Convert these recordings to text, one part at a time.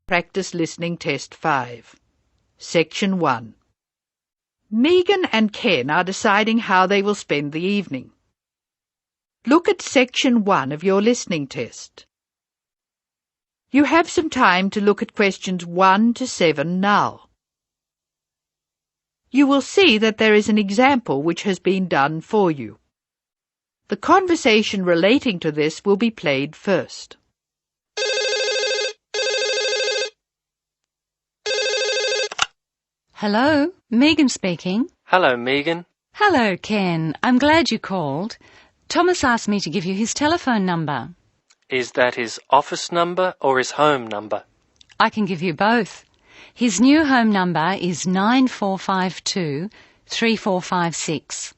Practice Listening Test 5. Section 1. Megan and Ken are deciding how they will spend the evening. Look at Section 1 of your listening test. You have some time to look at questions 1 to 7 now. You will see that there is an example which has been done for you. The conversation relating to this will be played first. Hello, Megan speaking. Hello, Megan. Hello, Ken. I'm glad you called. Thomas asked me to give you his telephone number. Is that his office number or his home number? I can give you both. His new home number is 9452-3456.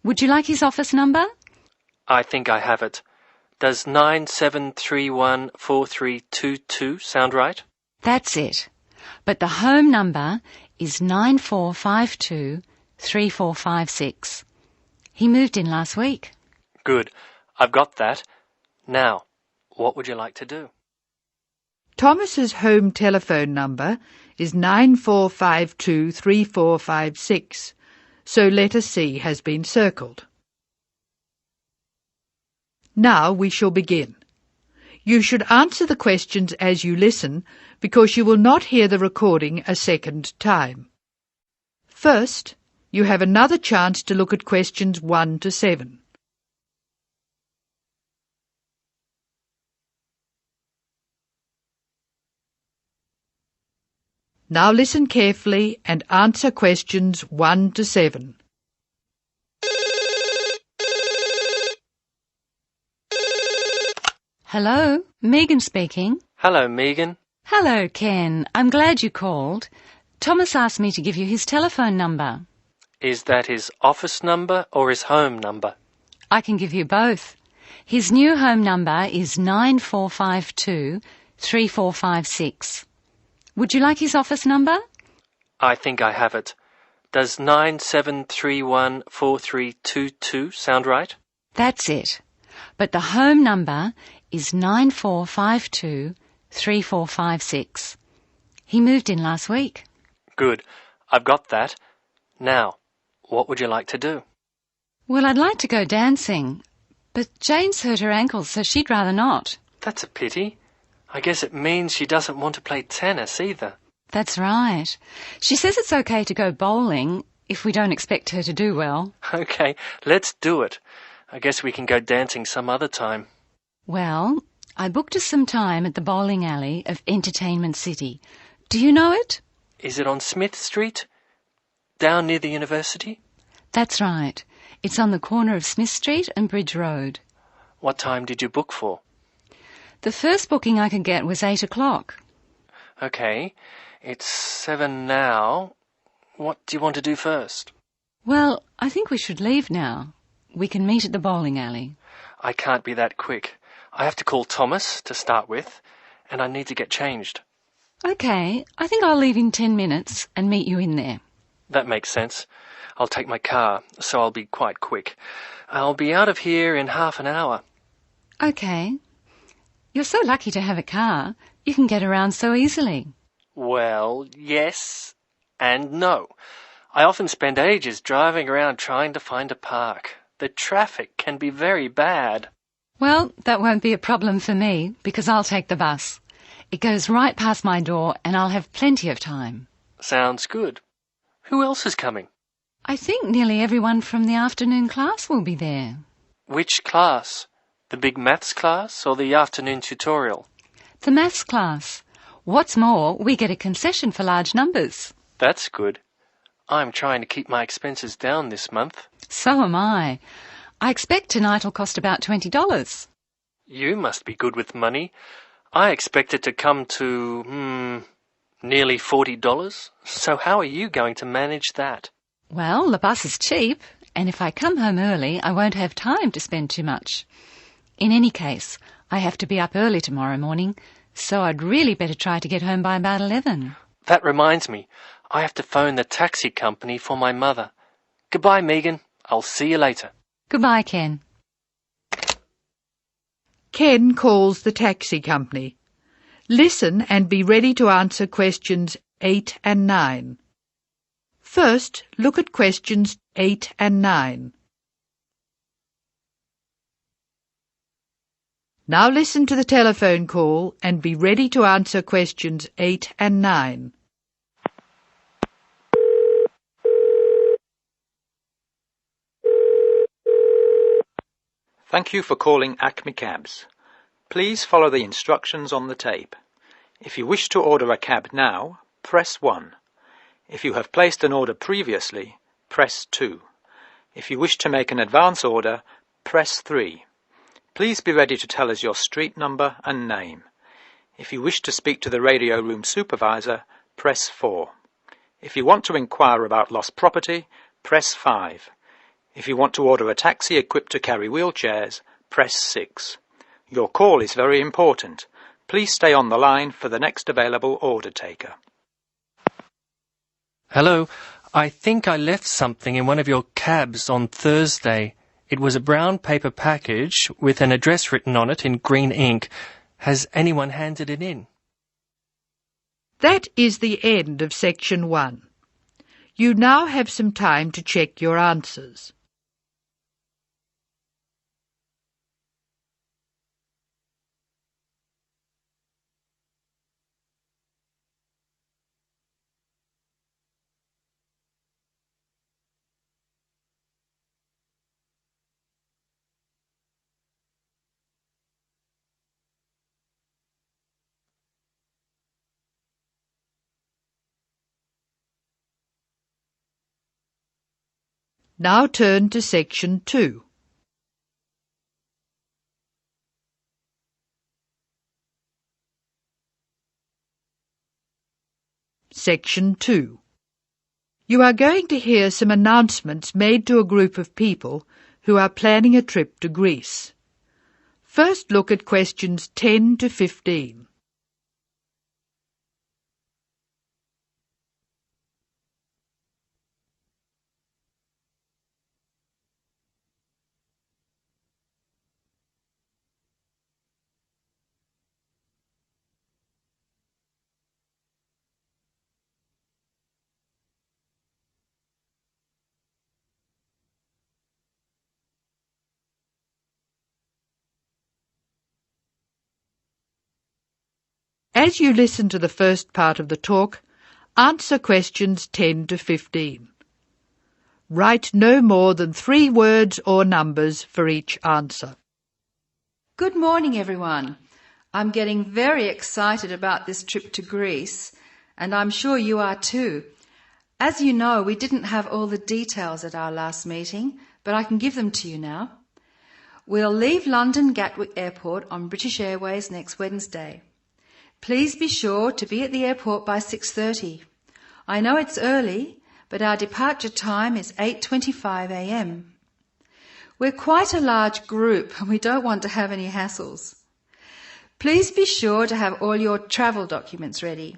Would you like his office number? I think I have it. Does 97314322 sound right? That's it. But the home number is 9452-3456. He moved in last week. Good. I've got that. Now, what would you like to do? Thomas's home telephone number is 9452-3456, so letter C has been circled. Now we shall begin. You should answer the questions as you listen, because you will not hear the recording a second time. First, you have another chance to look at questions 1 to 7. Now listen carefully and answer questions 1 to 7. Hello, Megan speaking. Hello, Megan. Hello, Ken. I'm glad you called. Thomas asked me to give you his telephone number. Is that his office number or his home number? I can give you both. His new home number is 9452-3456. Would you like his office number? I think I have it. Does 97314322 sound right? That's it. But the home number is 9452-3456. He moved in last week. Good. I've got that. Now, what would you like to do? Well, I'd like to go dancing, but Jane's hurt her ankle, so she'd rather not. That's a pity. I guess it means she doesn't want to play tennis either. That's right. She says it's okay to go bowling if we don't expect her to do well. Okay, let's do it. I guess we can go dancing some other time. Well, I booked us some time at the bowling alley of Entertainment City. Do you know it? Is it on Smith Street? Down near the university? That's right. It's on the corner of Smith Street and Bridge Road. What time did you book for? The first booking I could get was 8 o'clock. Okay, it's 7 now. What do you want to do first? Well, I think we should leave now. We can meet at the bowling alley. I can't be that quick. I have to call Thomas to start with, and I need to get changed. Okay, I think I'll leave in 10 minutes and meet you in there. That makes sense. I'll take my car, so I'll be quite quick. I'll be out of here in half an hour. Okay. You're so lucky to have a car. You can get around so easily. Well, yes and no. I often spend ages driving around trying to find a park. The traffic can be very bad. Well, that won't be a problem for me, because I'll take the bus. It goes right past my door, and I'll have plenty of time. Sounds good. Who else is coming? I think nearly everyone from the afternoon class will be there. Which class? The big maths class or the afternoon tutorial? The maths class. What's more, we get a concession for large numbers. That's good. I'm trying to keep my expenses down this month. So am I. I expect tonight will cost about $20. You must be good with money. I expect it to come to, nearly $40. So how are you going to manage that? Well, the bus is cheap, and if I come home early, I won't have time to spend too much. In any case, I have to be up early tomorrow morning, so I'd really better try to get home by about 11. That reminds me. I have to phone the taxi company for my mother. Goodbye, Megan. I'll see you later. Goodbye, Ken. Ken calls the taxi company. Listen and be ready to answer questions 8 and 9. First, look at questions 8 and 9. Now listen to the telephone call and be ready to answer questions 8 and 9. Thank you for calling Acme Cabs. Please follow the instructions on the tape. If you wish to order a cab now, press 1. If you have placed an order previously, press 2. If you wish to make an advance order, press 3. Please be ready to tell us your street number and name. If you wish to speak to the radio room supervisor, press 4. If you want to inquire about lost property, press 5. If you want to order a taxi equipped to carry wheelchairs, press 6. Your call is very important. Please stay on the line for the next available order taker. Hello, I think I left something in one of your cabs on Thursday. It was a brown paper package with an address written on it in green ink. Has anyone handed it in? That is the end of section 1. You now have some time to check your answers. Now turn to section 2. Section 2. You are going to hear some announcements made to a group of people who are planning a trip to Greece. First, look at questions 10 to 15. As you listen to the first part of the talk, answer questions 10 to 15. Write no more than 3 words or numbers for each answer. Good morning, everyone. I'm getting very excited about this trip to Greece, and I'm sure you are too. As you know, we didn't have all the details at our last meeting, but I can give them to you now. We'll leave London Gatwick Airport on British Airways next Wednesday. Please be sure to be at the airport by 6:30. I know it's early, but our departure time is 8:25 a.m. We're quite a large group and we don't want to have any hassles. Please be sure to have all your travel documents ready.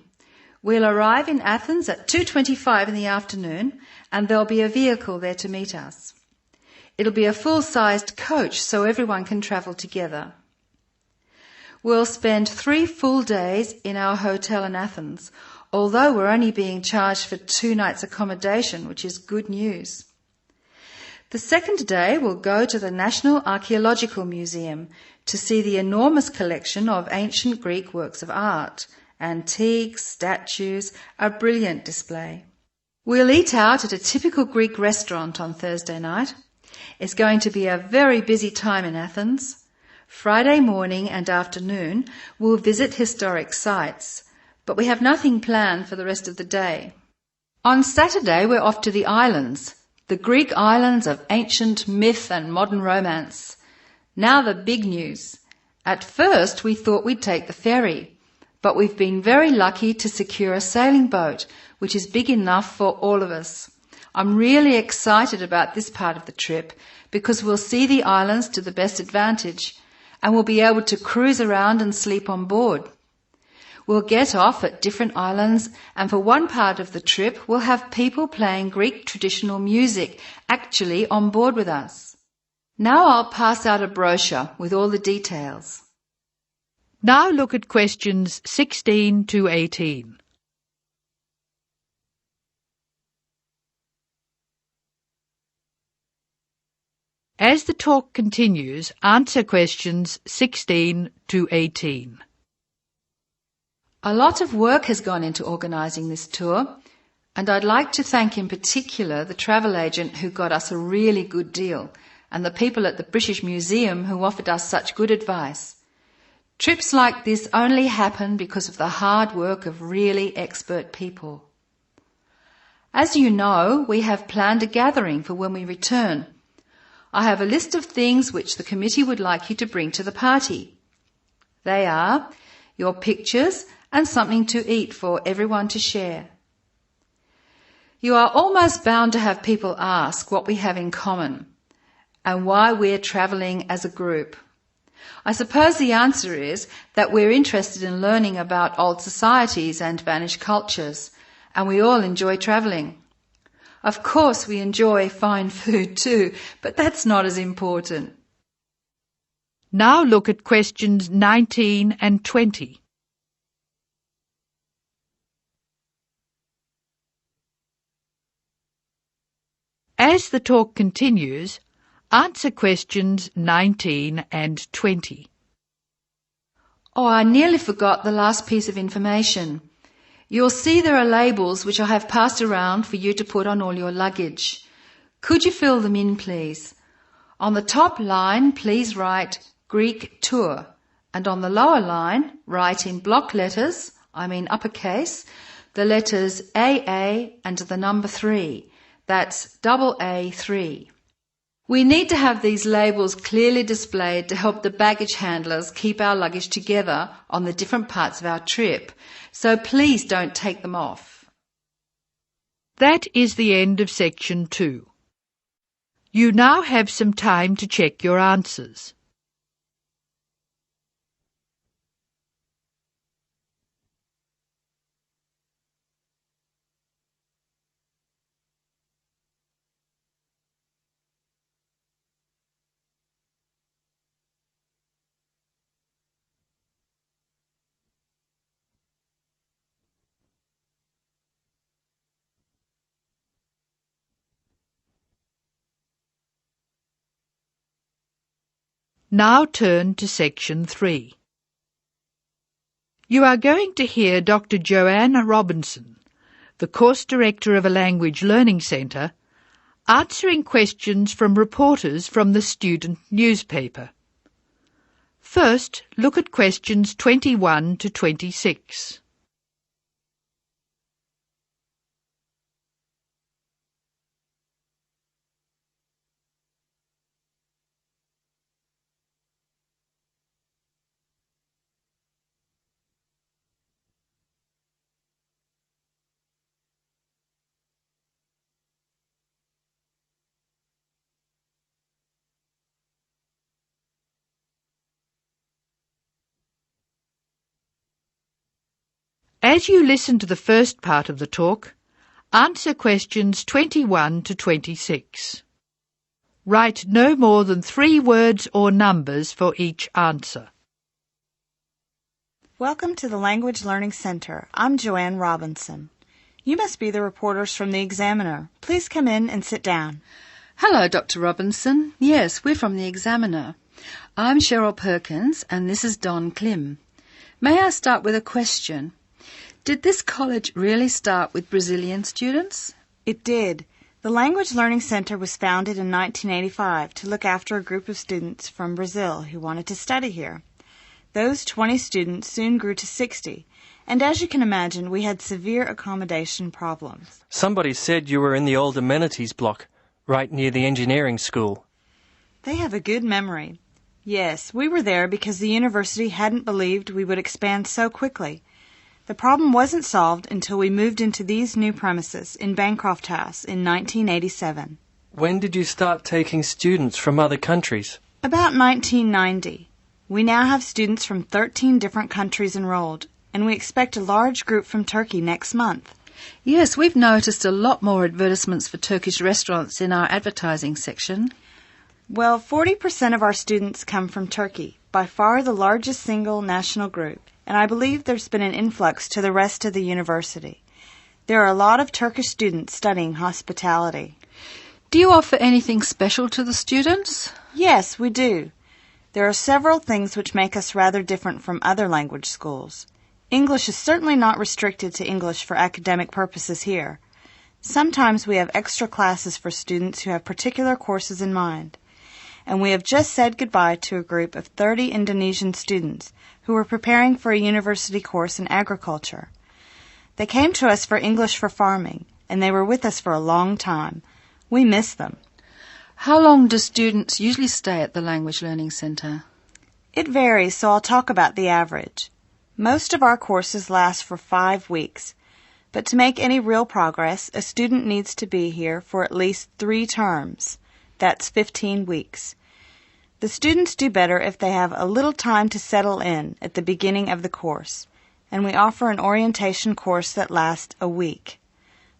We'll arrive in Athens at 2:25 in the afternoon and there'll be a vehicle there to meet us. It'll be a full-sized coach so everyone can travel together. We'll spend 3 full days in our hotel in Athens, although we're only being charged for 2 nights accommodation, which is good news. The second day we'll go to the National Archaeological Museum to see the enormous collection of ancient Greek works of art, antiques, statues, a brilliant display. We'll eat out at a typical Greek restaurant on Thursday night. It's going to be a very busy time in Athens. Friday morning and afternoon we'll visit historic sites, but we have nothing planned for the rest of the day. On Saturday we're off to the islands, the Greek islands of ancient myth and modern romance. Now the big news. At first we thought we'd take the ferry, but we've been very lucky to secure a sailing boat, which is big enough for all of us. I'm really excited about this part of the trip because we'll see the islands to the best advantage and we'll be able to cruise around and sleep on board. We'll get off at different islands and for one part of the trip we'll have people playing Greek traditional music actually on board with us. Now I'll pass out a brochure with all the details. Now look at questions 16 to 18. As the talk continues, answer questions 16 to 18. A lot of work has gone into organising this tour, and I'd like to thank in particular the travel agent who got us a really good deal, and the people at the British Museum who offered us such good advice. Trips like this only happen because of the hard work of really expert people. As you know, we have planned a gathering for when we return. I have a list of things which the committee would like you to bring to the party. They are your pictures and something to eat for everyone to share. You are almost bound to have people ask what we have in common and why we're travelling as a group. I suppose the answer is that we're interested in learning about old societies and vanished cultures, and we all enjoy travelling. Of course we enjoy fine food too, but that's not as important. Now look at questions 19 and 20. As the talk continues, answer questions 19 and 20. Oh, I nearly forgot the last piece of information. You'll see there are labels which I have passed around for you to put on all your luggage. Could you fill them in, please? On the top line, please write Greek tour, and on the lower line, write in block letters, I mean uppercase, the letters AA and the number 3. That's AA3. We need to have these labels clearly displayed to help the baggage handlers keep our luggage together on the different parts of our trip, so please don't take them off. That is the end of section 2. You now have some time to check your answers. Now turn to section 3. You are going to hear Dr. Joanne Robinson, the course director of a language learning centre, answering questions from reporters from the student newspaper. First, look at questions 21 to 26. As you listen to the first part of the talk, answer questions 21 to 26. Write no more than 3 words or numbers for each answer. Welcome to the Language Learning Center. I'm Joanne Robinson. You must be the reporters from the Examiner. Please come in and sit down. Hello, Dr. Robinson. Yes, we're from the Examiner. I'm Cheryl Perkins and this is Don Klim. May I start with a question? Did this college really start with Brazilian students? It did. The Language Learning Center was founded in 1985 to look after a group of students from Brazil who wanted to study here. Those 20 students soon grew to 60, and as you can imagine, we had severe accommodation problems. Somebody said you were in the old amenities block, right near the engineering school. They have a good memory. Yes, we were there because the university hadn't believed we would expand so quickly. The problem wasn't solved until we moved into these new premises in Bancroft House in 1987. When did you start taking students from other countries? About 1990. We now have students from 13 different countries enrolled, and we expect a large group from Turkey next month. Yes, we've noticed a lot more advertisements for Turkish restaurants in our advertising section. Well, 40% of our students come from Turkey. by far the largest single national group, and I believe there's been an influx to the rest of the university. There are a lot of Turkish students studying hospitality. Do you offer anything special to the students? Yes, we do. There are several things which make us rather different from other language schools. English is certainly not restricted to English for academic purposes here. Sometimes we have extra classes for students who have particular courses in mind. And we have just said goodbye to a group of 30 Indonesian students who were preparing for a university course in agriculture. They came to us for English for farming, and they were with us for a long time. We miss them. How long do students usually stay at the Language Learning Centre? It varies, so I'll talk about the average. Most of our courses last for 5 weeks, but to make any real progress, a student needs to be here for at least 3 terms. That's 15 weeks. The students do better if they have a little time to settle in at the beginning of the course, and we offer an orientation course that lasts a week.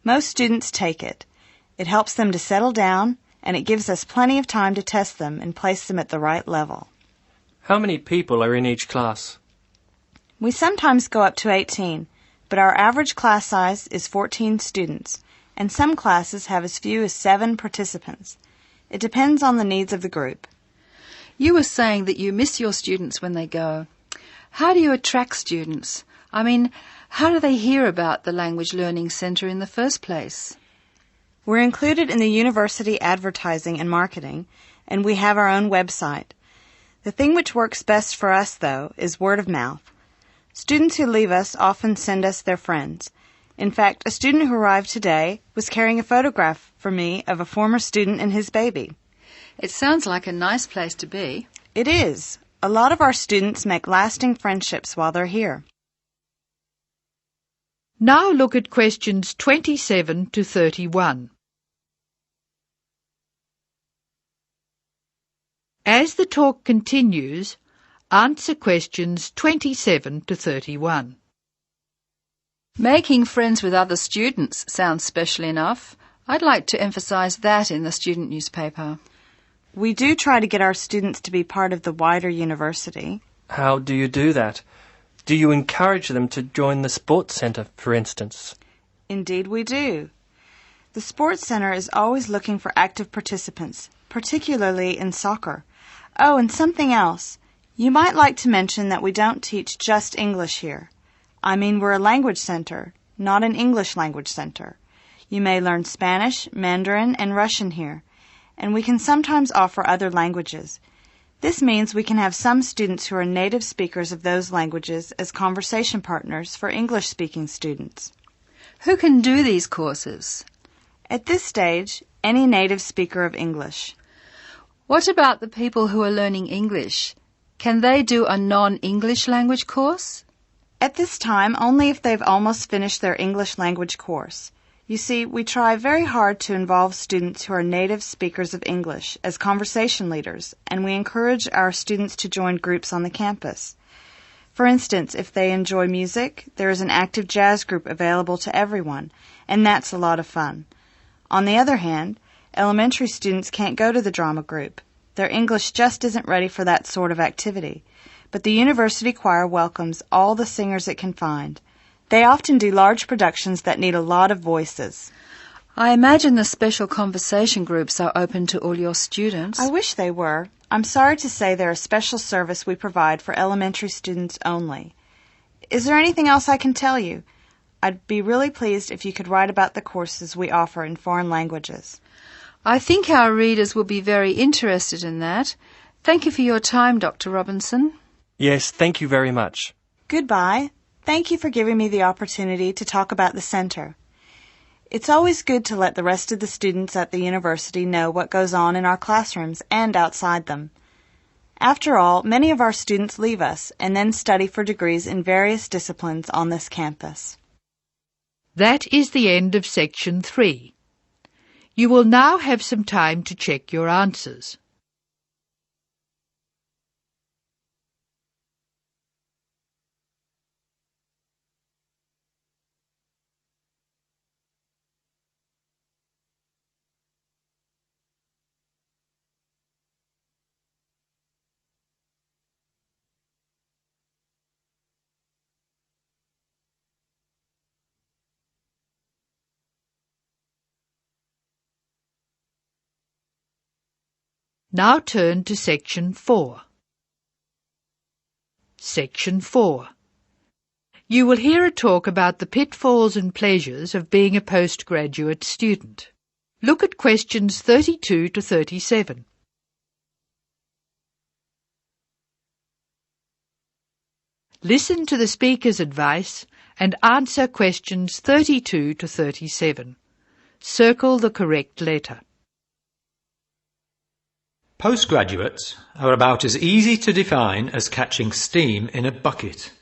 Most students take it. It helps them to settle down, and it gives us plenty of time to test them and place them at the right level. How many people are in each class? We sometimes go up to 18, but our average class size is 14 students, and some classes have as few as 7 participants. It depends on the needs of the group. You were saying that you miss your students when they go. How do you attract students? I mean, how do they hear about the Language Learning Centre in the first place? We're included in the university advertising and marketing, and we have our own website. The thing which works best for us, though, is word of mouth. Students who leave us often send us their friends. In fact, a student who arrived today was carrying a photograph for me of a former student and his baby. It sounds like a nice place to be. It is. A lot of our students make lasting friendships while they're here. Now look at questions 27 to 31. As the talk continues, answer questions 27 to 31. Making friends with other students sounds special enough. I'd like to emphasize that in the student newspaper. We do try to get our students to be part of the wider university. How do you do that? Do you encourage them to join the sports centre, for instance? Indeed we do. The sports center is always looking for active participants, particularly in soccer. Oh, and something else. You might like to mention that we don't teach just English here. I mean, we're a language center, not an English language center. You may learn Spanish, Mandarin, and Russian here, and we can sometimes offer other languages. This means we can have some students who are native speakers of those languages as conversation partners for English-speaking students. Who can do these courses? At this stage, any native speaker of English. What about the people who are learning English? Can they do a non-English language course? At this time, only if they've almost finished their English language course. You see, we try very hard to involve students who are native speakers of English as conversation leaders, and we encourage our students to join groups on the campus. For instance, if they enjoy music, there is an active jazz group available to everyone, and that's a lot of fun. On the other hand, elementary students can't go to the drama group. Their English just isn't ready for that sort of activity. But the university choir welcomes all the singers it can find. They often do large productions that need a lot of voices. I imagine the special conversation groups are open to all your students. I wish they were. I'm sorry to say they're a special service we provide for elementary students only. Is there anything else I can tell you? I'd be really pleased if you could write about the courses we offer in foreign languages. I think our readers will be very interested in that. Thank you for your time, Dr. Robinson. Yes, thank you very much. Goodbye. Thank you for giving me the opportunity to talk about the center. It's always good to let the rest of the students at the university know what goes on in our classrooms and outside them. After all, many of our students leave us and then study for degrees in various disciplines on this campus. That is the end of section 3. You will now have some time to check your answers. Now turn to Section 4. Section 4. You will hear a talk about the pitfalls and pleasures of being a postgraduate student. Look at questions 32 to 37. Listen to the speaker's advice and answer questions 32 to 37. Circle the correct letter. Postgraduates are about as easy to define as catching steam in a bucket.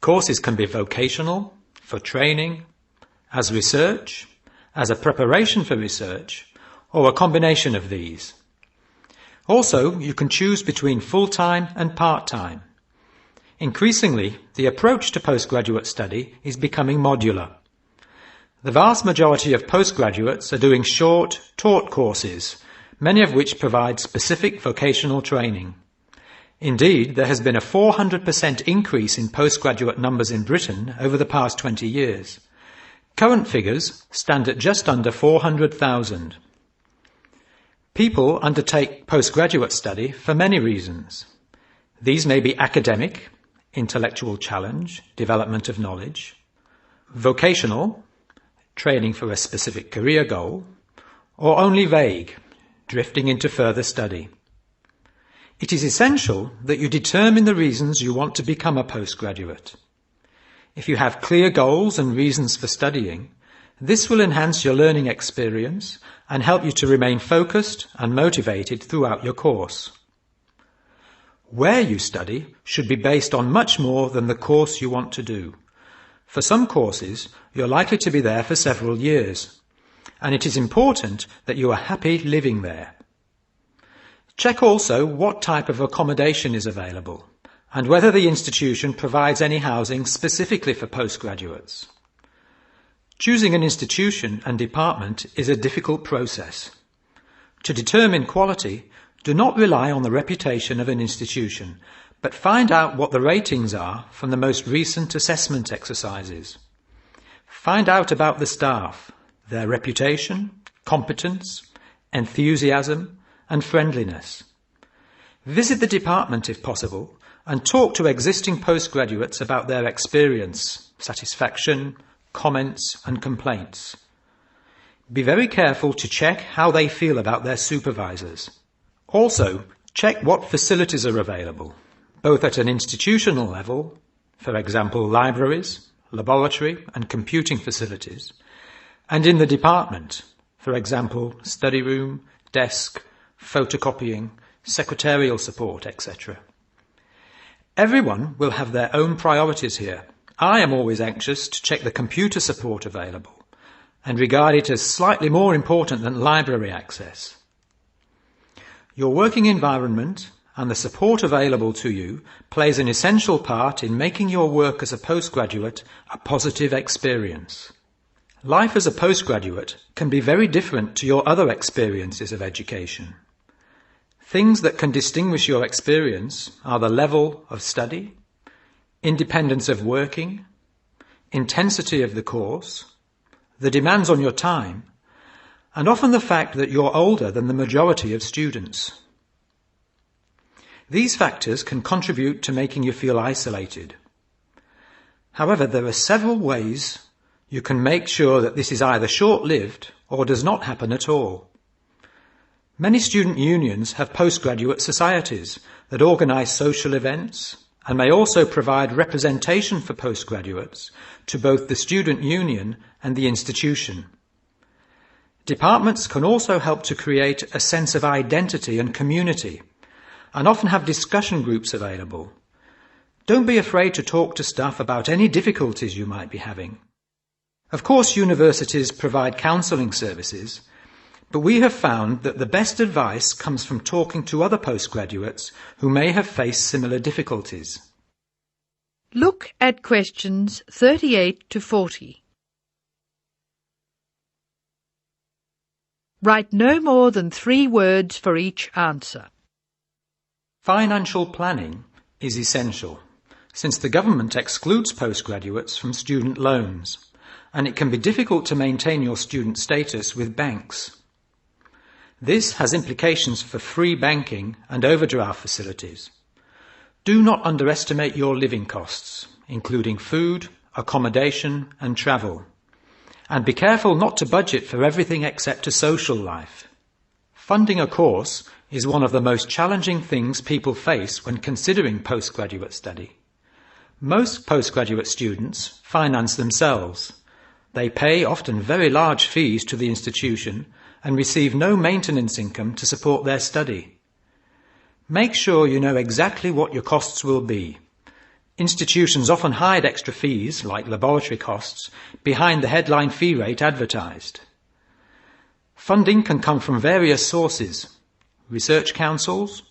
Courses can be vocational, for training, as research, as a preparation for research, or a combination of these. Also, you can choose between full-time and part-time. Increasingly, the approach to postgraduate study is becoming modular. The vast majority of postgraduates are doing short, taught courses, many of which provide specific vocational training. Indeed, there has been a 400% increase in postgraduate numbers in Britain over the past 20 years. Current figures stand at just under 400,000. People undertake postgraduate study for many reasons. These may be academic, intellectual challenge, development of knowledge; vocational, training for a specific career goal; or only vague, drifting into further study. It is essential that you determine the reasons you want to become a postgraduate. If you have clear goals and reasons for studying, this will enhance your learning experience and help you to remain focused and motivated throughout your course. Where you study should be based on much more than the course you want to do. For some courses, you're likely to be there for several years, and it is important that you are happy living there. Check also what type of accommodation is available, and whether the institution provides any housing specifically for postgraduates. Choosing an institution and department is a difficult process. To determine quality, do not rely on the reputation of an institution, but find out what the ratings are from the most recent assessment exercises. Find out about the staff, their reputation, competence, enthusiasm, and friendliness. Visit the department if possible, and talk to existing postgraduates about their experience, satisfaction, comments, and complaints. Be very careful to check how they feel about their supervisors. Also, check what facilities are available, both at an institutional level, for example libraries, laboratory and computing facilities, and in the department, for example study room, desk, photocopying, secretarial support, etc. Everyone will have their own priorities here. I am always anxious to check the computer support available and regard it as slightly more important than library access. Your working environment and the support available to you plays an essential part in making your work as a postgraduate a positive experience. Life as a postgraduate can be very different to your other experiences of education. Things that can distinguish your experience are the level of study, independence of working, intensity of the course, the demands on your time, and often the fact that you're older than the majority of students. These factors can contribute to making you feel isolated. However, there are several ways you can make sure that this is either short-lived or does not happen at all. Many student unions have postgraduate societies that organise social events and may also provide representation for postgraduates to both the student union and the institution. Departments can also help to create a sense of identity and community, and often have discussion groups available. Don't be afraid to talk to staff about any difficulties you might be having. Of course, universities provide counselling services, but we have found that the best advice comes from talking to other postgraduates who may have faced similar difficulties. Look at questions 38 to 40. Write no more than 3 words for each answer. Financial planning is essential, since the government excludes postgraduates from student loans, and it can be difficult to maintain your student status with banks. This has implications for free banking and overdraft facilities. Do not underestimate your living costs, including food, accommodation and travel. And be careful not to budget for everything except a social life. Funding a course is one of the most challenging things people face when considering postgraduate study. Most postgraduate students finance themselves. They pay often very large fees to the institution and receive no maintenance income to support their study. Make sure you know exactly what your costs will be. Institutions often hide extra fees, like laboratory costs, behind the headline fee rate advertised. Funding can come from various sources: research councils,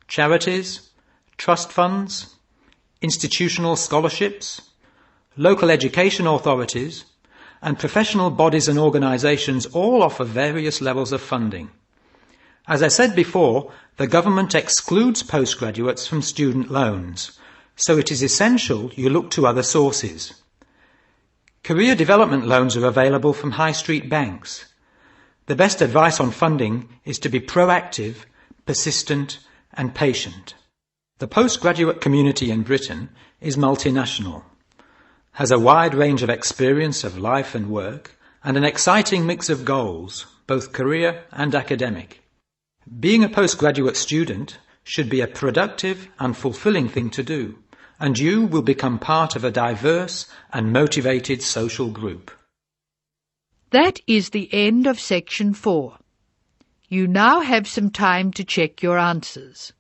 charities, trust funds, institutional scholarships, local education authorities, and professional bodies and organisations all offer various levels of funding. As I said before, the government excludes postgraduates from student loans, so it is essential you look to other sources. Career development loans are available from high street banks. The best advice on funding is to be proactive, persistent and patient. The postgraduate community in Britain is multinational, has a wide range of experience of life and work, and an exciting mix of goals, both career and academic. Being a postgraduate student should be a productive and fulfilling thing to do, and you will become part of a diverse and motivated social group. That is the end of section 4. You now have some time to check your answers.